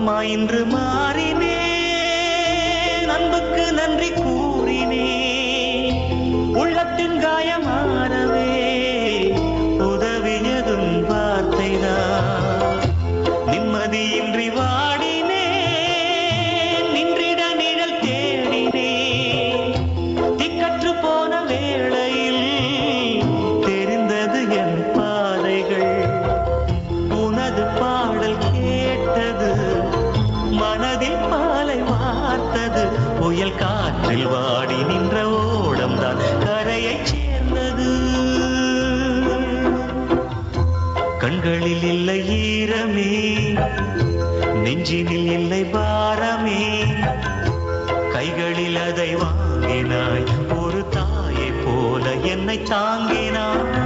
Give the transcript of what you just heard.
அம்மா இன்று மாறினே, அன்புக்கு நன்றி கூறினே, உள்ளத்தின் காயமானவே உதவியதும் வார்த்தைதான். நிம்மதியின்றி வாடினே, நின்றிட நிழல் தேடினே, திக்கற்று போன வேளையில் தெரிந்தது என் பாதைகள். உனது பாடல் கேட்டது, மனதில் பாலை வார்த்தது, புயல் காற்றில் வாடி நின்ற ஓடம்தான் கரையை சேர்ந்தது. கண்களில் இல்லை ஈரமே, நெஞ்சினில் இல்லை பாரமே, கைகளில் அதை வாங்கினாய், ஒரு தாயை போல என்னை தாங்கினாய்.